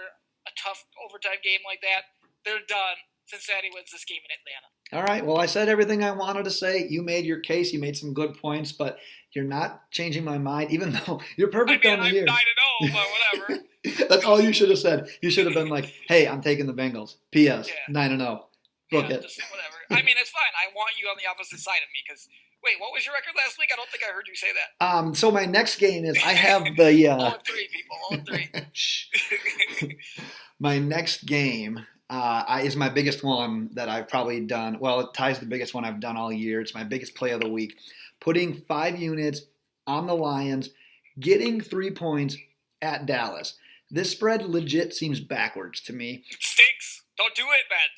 Speaker 2: a tough overtime game like that. They're done. Cincinnati wins this game in Atlanta.
Speaker 1: All right. Well, I said everything I wanted to say. You made your case. You made some good points, but you're not changing my mind, even though you're perfect on the year.
Speaker 2: I'm 9-0, but whatever.
Speaker 1: That's all you should have said. You should have been like, hey, I'm taking the Bengals. P.S. 9-0. Book it.
Speaker 2: Just whatever. I mean, it's fine. I want you on the opposite side of me because, wait, what was your record last week? I don't think I heard you say that.
Speaker 1: So my next game is I have the...
Speaker 2: 0-3, people. 0-3.
Speaker 1: My next game is my biggest one that I've probably done. Well, it ties the biggest one I've done all year. It's my biggest play of the week. Putting 5 units on the Lions, getting 3 points at Dallas. This spread legit seems backwards to me.
Speaker 2: It stinks. Don't do it, man.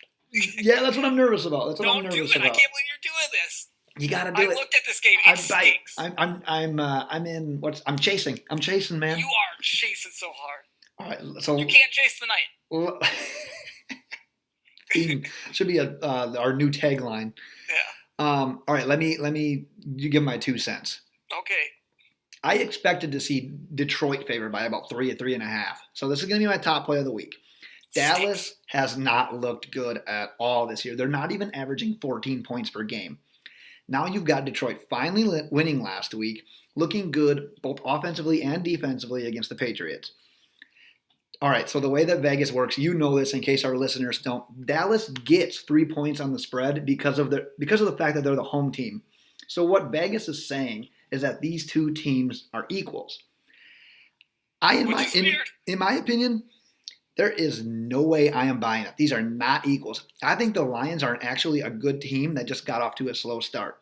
Speaker 1: Yeah, that's what I'm nervous about. That's what I'm nervous
Speaker 2: about. I
Speaker 1: about.
Speaker 2: can't believe you're doing this.
Speaker 1: You gotta do it.
Speaker 2: I looked at this game. It stinks.
Speaker 1: I'm in. I'm chasing. I'm chasing, man.
Speaker 2: You are chasing so hard.
Speaker 1: All right, so
Speaker 2: you can't chase the night.
Speaker 1: Should be our new tagline.
Speaker 2: Yeah.
Speaker 1: All right, let me. You give my 2 cents.
Speaker 2: Okay.
Speaker 1: I expected to see Detroit favored by about 3.5. So this is going to be my top play of the week. Dallas has not looked good at all this year. They're not even averaging 14 points per game. Now you've got Detroit finally winning last week, looking good both offensively and defensively against the Patriots. All right, so the way that Vegas works, you know this in case our listeners don't. Dallas gets 3 points on the spread because of the fact that they're the home team. So what Vegas is saying is that these 2 teams are equals. In my opinion, there is no way I am buying it. These are not equals. I think the Lions are actually a good team that just got off to a slow start.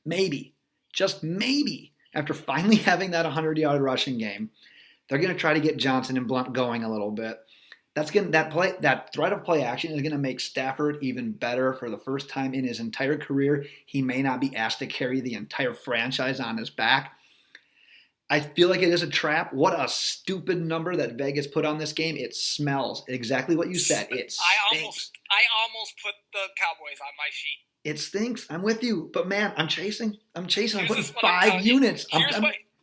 Speaker 1: Maybe, just maybe, after finally having that 100-yard rushing game, they're going to try to get Johnson and Blunt going a little bit. That threat of play action is going to make Stafford even better. For the first time in his entire career, he may not be asked to carry the entire franchise on his back. I feel like it is a trap. What a stupid number that Vegas put on this game. It smells exactly what you said. It stinks.
Speaker 2: I almost put the Cowboys on my sheet.
Speaker 1: It stinks. I'm with you. But, man, I'm chasing. I'm putting 5
Speaker 2: 5
Speaker 1: units.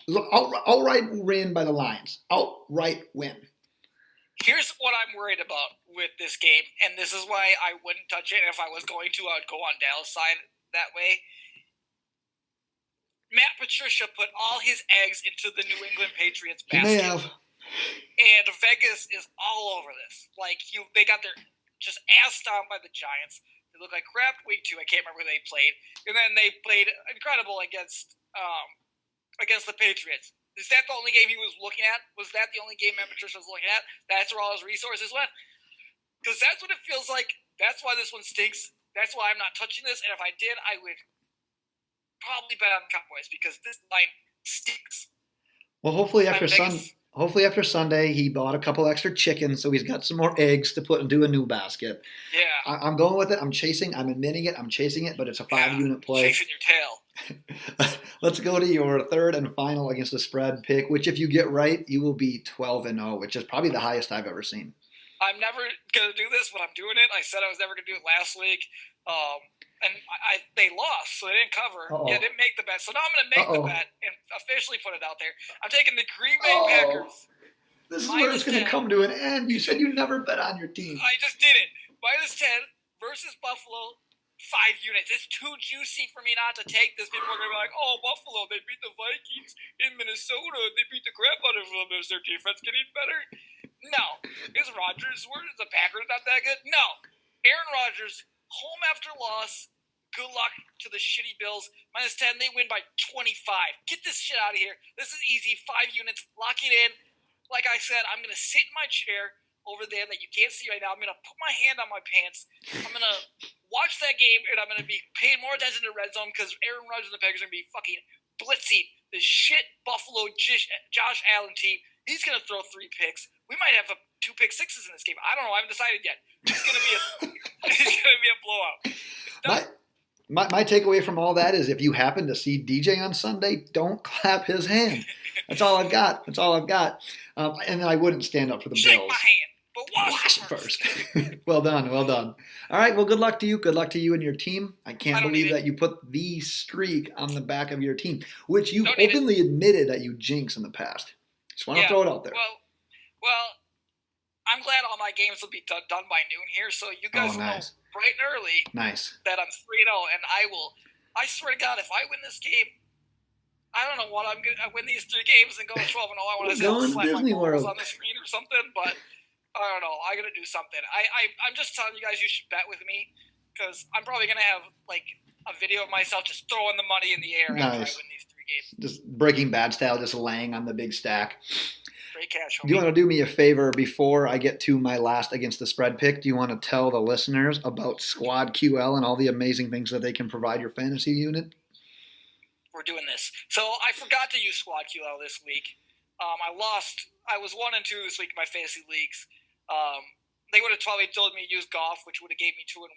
Speaker 1: Outright win by the Lions. Outright win.
Speaker 2: Here's what I'm worried about with this game, and this is why I wouldn't touch it. If I was going to, I would go on Dallas' side that way. Matt Patricia put all his eggs into the New England Patriots basket.
Speaker 1: He may have.
Speaker 2: And Vegas is all over this. Like, they got their just ass down by the Giants. They look like crap week 2. I can't remember who they played. And then they played incredible against the Patriots. Is that the only game he was looking at? Was that the only game Matt Patricia was looking at? That's where all his resources went? Because that's what it feels like. That's why this one stinks. That's why I'm not touching this. And if I did, I would probably bet on the Cowboys because this line stinks.
Speaker 1: Well, hopefully after Sunday, he bought a couple extra chickens, so he's got some more eggs to put into a new basket.
Speaker 2: Yeah.
Speaker 1: I'm going with it. I'm admitting it. I'm chasing it, but it's a 5-unit play.
Speaker 2: Chasing your tail.
Speaker 1: Let's go to your third and final against the spread pick, which if you get right, you will be 12-0, which is probably the highest I've ever seen.
Speaker 2: I'm never going to do this, but I'm doing it. I said I was never going to do it last week. And they lost, so they didn't cover.
Speaker 1: Uh-oh.
Speaker 2: Yeah, didn't make the bet. So now I'm going to make the bet and officially put it out there. I'm taking the Green Bay Packers.
Speaker 1: This is where it's going to come to an end. You said you never bet on your team.
Speaker 2: I just did it. -10 versus Buffalo, 5 units. It's too juicy for me not to take this. People are going to be like, oh, Buffalo, they beat the Vikings in Minnesota. They beat the crap out of them. Is their defense getting better? No. Is Rodgers, the Packers not that good? No. Aaron Rodgers, home after loss. Good luck to the shitty Bills. -10, they win by 25. Get this shit out of here. This is easy. 5 units. Lock it in. Like I said, I'm going to sit in my chair over there that you can't see right now. I'm going to put my hand on my pants. I'm going to watch that game, and I'm going to be paying more attention to red zone because Aaron Rodgers and the Packers are going to be fucking blitzing the shit Buffalo Josh Allen team. He's going to throw 3 picks. We might have 2 pick sixes in this game. I don't know. I haven't decided yet. It's going to be a blowout.
Speaker 1: My takeaway from all that is if you happen to see DJ on Sunday, don't clap his hand. That's all I've got. And then I wouldn't stand up for the
Speaker 2: Shake
Speaker 1: Bills.
Speaker 2: my hand, but wash it
Speaker 1: first. Well done. All right, well, good luck to you. Good luck to you and your team. I can't believe that you put the streak on the back of your team, which you openly admitted that you jinxed in the past. Just want to throw it out there.
Speaker 2: Well, I'm glad all my games will be done by noon here, so you guys will know bright and early that I'm 3-0, and I swear to God, if I win this game, I don't know what I'm going to win these 3 games and go 12-0. I want to slap my balls on the screen or something, but I don't know. I got to do something. I'm just telling you guys you should bet with me because I'm probably going to have like a video of myself just throwing the money in the air after I win these 3 games.
Speaker 1: Just Breaking Bad style, just laying on the big stack.
Speaker 2: Great cash.
Speaker 1: Do you want to do me a favor before I get to my last against the spread pick? Do you want to tell the listeners about Squad QL and all the amazing things that they can provide your fantasy unit?
Speaker 2: We're doing this. So I forgot to use Squad QL this week. I lost. I was 1-2 this week in my fantasy leagues. They would have probably told me to use golf, which would have gave me 2-1.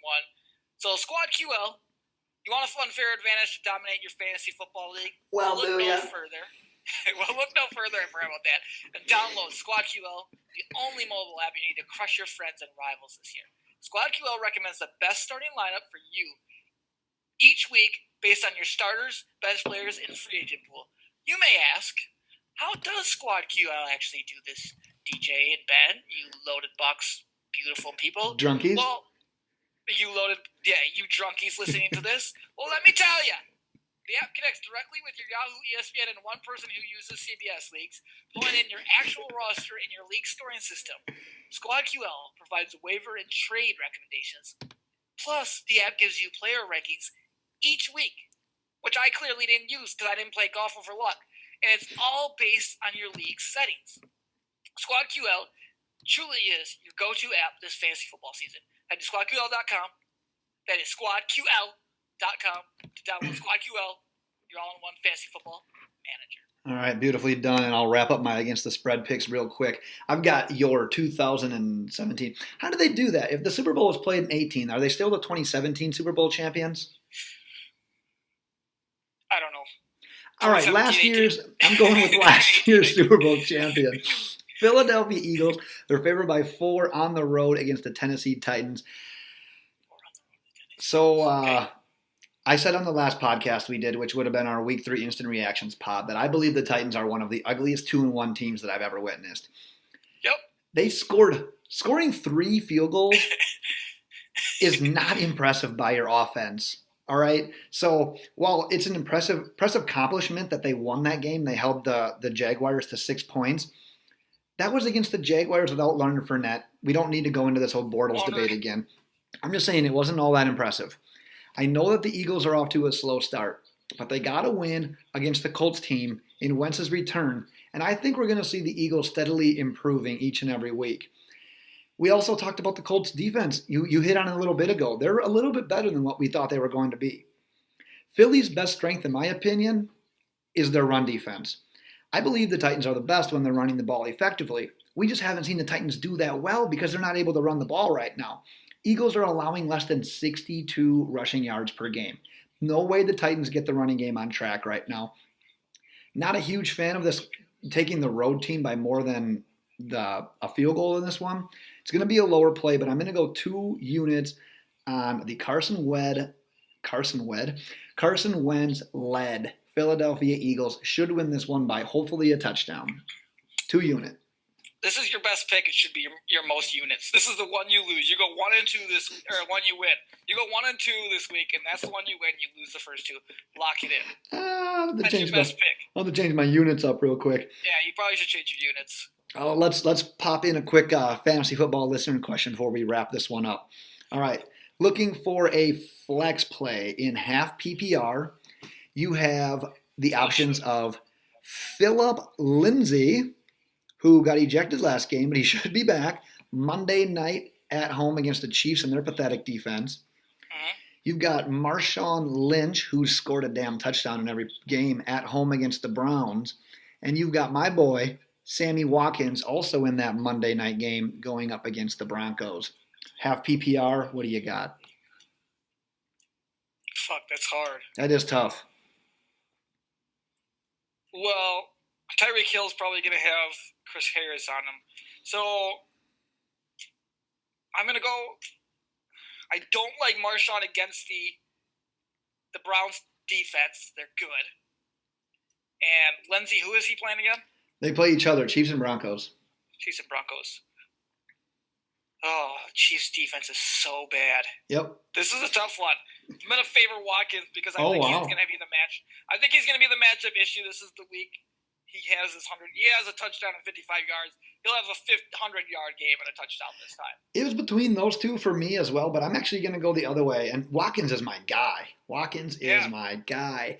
Speaker 2: So Squad QL, you want a unfair advantage to dominate your fantasy football league?
Speaker 1: Well,
Speaker 2: look no further. Look no further. I forgot about that. And download Squad QL, the only mobile app you need to crush your friends and rivals this year. Squad QL recommends the best starting lineup for you each week based on your starters, best players, and free agent pool. You may ask, how does Squad QL actually do this, DJ and Ben, you loaded box beautiful people?
Speaker 1: Drunkies?
Speaker 2: Well, you drunkies listening to this. Well, let me tell you. The app connects directly with your Yahoo, ESPN, and one person who uses CBS leagues, pulling in your actual roster in your league scoring system. Squad QL provides waiver and trade recommendations. Plus, the app gives you player rankings each week, which I clearly didn't use because I didn't play golf over luck. And it's all based on your league settings. Squad QL truly is your go-to app this fantasy football season. Head to squadql.com. That is squadql.com to download Squad QL, your all-in-one fantasy football manager.
Speaker 1: All right, beautifully done, and I'll wrap up my against the spread picks real quick. I've got your 2017. How did they do that? If the Super Bowl was played in 18, are they still the 2017 Super Bowl champions?
Speaker 2: I don't know.
Speaker 1: All right, I'm going with last year's Super Bowl champion. Philadelphia Eagles, they're favored by 4 on the road against the Tennessee Titans. So I said on the last podcast we did, which would have been our Week 3 Instant Reactions pod, that I believe the Titans are one of the ugliest 2-1 teams that I've ever witnessed.
Speaker 2: Yep.
Speaker 1: They scoring 3 field goals is not impressive by your offense. All right. So while it's an impressive accomplishment that they won that game, they held the Jaguars to 6 points. That was against the Jaguars without Leonard Fournette. We don't need to go into this whole Bortles debate again. I'm just saying it wasn't all that impressive. I know that the Eagles are off to a slow start, but they got a win against the Colts team in Wentz's return, and I think we're going to see the Eagles steadily improving each and every week. We also talked about the Colts defense. You hit on it a little bit ago. They're a little bit better than what we thought they were going to be. Philly's best strength, in my opinion, is their run defense. I believe the Titans are the best when they're running the ball effectively. We just haven't seen the Titans do that well because they're not able to run the ball right now. Eagles are allowing less than 62 rushing yards per game. No way the Titans get the running game on track right now. Not a huge fan of this taking the road team by more than a field goal in this one. It's going to be a lower play, but I'm going to go 2 units on the Carson Wentz led Philadelphia Eagles. Should win this one by hopefully a touchdown. 2 unit.
Speaker 2: This is your best pick. It should be your most units. This is the one you lose. You go 1 and 2 this, or one you win. You go 1 and 2 this week, and that's the one you win. You lose the first 2. Lock it in. That's your best pick.
Speaker 1: I'll have to change my units up real quick.
Speaker 2: Yeah, you probably should change your units.
Speaker 1: Oh, let's pop in a quick fantasy football listener question before we wrap this one up. All right, looking for a flex play in half PPR, you have the options of Phillip Lindsay, who got ejected last game, but he should be back Monday night at home against the Chiefs and their pathetic defense. You've got Marshawn Lynch, who scored a damn touchdown in every game at home against the Browns. And you've got my boy, Sammy Watkins, also in that Monday night game going up against the Broncos. Half PPR, what do you got?
Speaker 2: Fuck, that's hard.
Speaker 1: That is tough.
Speaker 2: Well, Tyreek Hill's probably going to have Chris Harris on him. So, I'm going to go... I don't like Marshawn against the Browns defense. They're good. And Lindsey, who is he playing again?
Speaker 1: They play each other, Chiefs and Broncos.
Speaker 2: Chiefs and Broncos. Oh, Chiefs defense is so bad.
Speaker 1: Yep.
Speaker 2: This is a tough one. I'm going to favor Watkins because I think he's going to be the match. I think he's going to be the matchup issue. This is the week he has his 100. He has a touchdown and 55 yards. He'll have a 100-yard game and a touchdown this time.
Speaker 1: It was between those two for me as well, but I'm actually going to go the other way. And Watkins is my guy. My guy.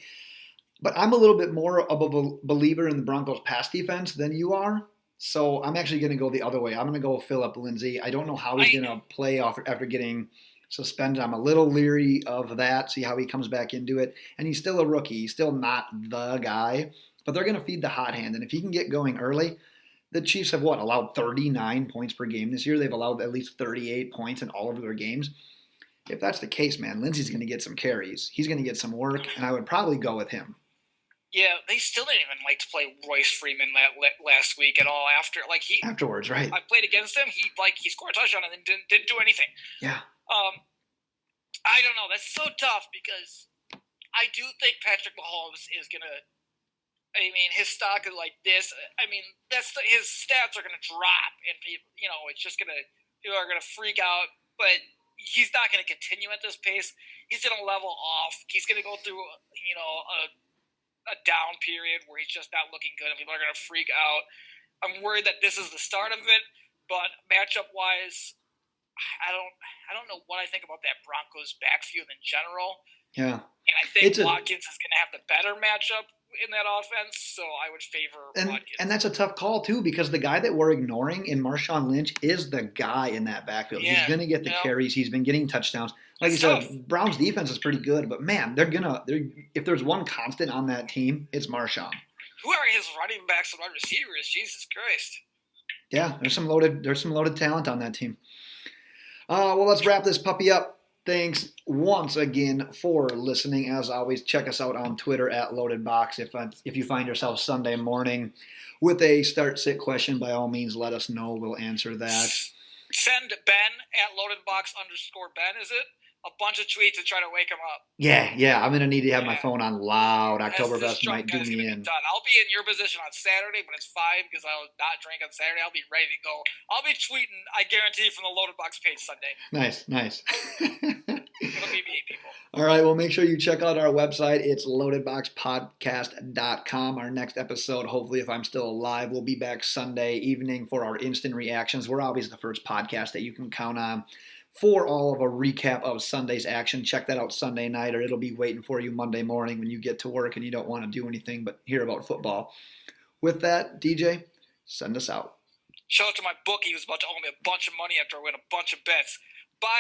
Speaker 1: But I'm a little bit more of a believer in the Broncos' pass defense than you are. So I'm actually going to go the other way. I'm going to go Phillip Lindsay. I don't know how he's going to play off after getting suspended. I'm a little leery of that, see how he comes back into it. And he's still a rookie. He's still not the guy. But they're going to feed the hot hand. And if he can get going early, the Chiefs have allowed 39 points per game this year. They've allowed at least 38 points in all of their games. If that's the case, man, Lindsay's going to get some carries. He's going to get some work, and I would probably go with him.
Speaker 2: Yeah, they still didn't even like to play Royce Freeman last week at all. Afterwards, right? I played against him. He scored a touchdown and then didn't do anything.
Speaker 1: Yeah.
Speaker 2: I don't know. That's so tough because I do think Patrick Mahomes is gonna. I mean, his stock is like this. I mean, his stats are gonna drop, and people, it's just people are gonna freak out. But he's not gonna continue at this pace. He's gonna level off. He's gonna go through, a down period where he's just not looking good and people are going to freak out. I'm worried that this is the start of it, but matchup wise, I don't know what I think about that Broncos backfield in general.
Speaker 1: Yeah.
Speaker 2: And I think Watkins is going to have the better matchup in that offense, so I would favor Watkins.
Speaker 1: And that's a tough call too, because the guy that we're ignoring in Marshawn Lynch is the guy in that backfield. Yeah, he's going to get the carries. He's been getting touchdowns. Like you said, Browns defense is pretty good, but man, if there's one constant on that team, it's Marshawn.
Speaker 2: Who are his running backs and wide receivers? Jesus Christ.
Speaker 1: Yeah, there's some loaded talent on that team. Well, let's wrap this puppy up. Thanks once again for listening. As always, check us out on Twitter at LoadedBox. If you find yourself Sunday morning with a start-sit question, by all means, let us know. We'll answer that.
Speaker 2: Send Ben at LoadedBox_Ben, is it? A bunch of tweets and try to wake him up.
Speaker 1: Yeah. I'm going to need to have my phone on loud. Oktoberfest might do me in.
Speaker 2: I'll be in your position on Saturday, but it's fine because I'll not drink on Saturday. I'll be ready to go. I'll be tweeting, I guarantee, from the Loaded Box page Sunday.
Speaker 1: Nice.
Speaker 2: It'll be me, people.
Speaker 1: All right, well, make sure you check out our website. It's loadedboxpodcast.com. Our next episode, hopefully, if I'm still alive, will be back Sunday evening for our instant reactions. We're always the first podcast that you can count on for all of a recap of Sunday's action. Check that out Sunday night, or it'll be waiting for you Monday morning when you get to work and you don't want to do anything but hear about football. With that, DJ, send us out.
Speaker 2: Shout out to my bookie who's about to owe me a bunch of money after I win a bunch of bets. Bye.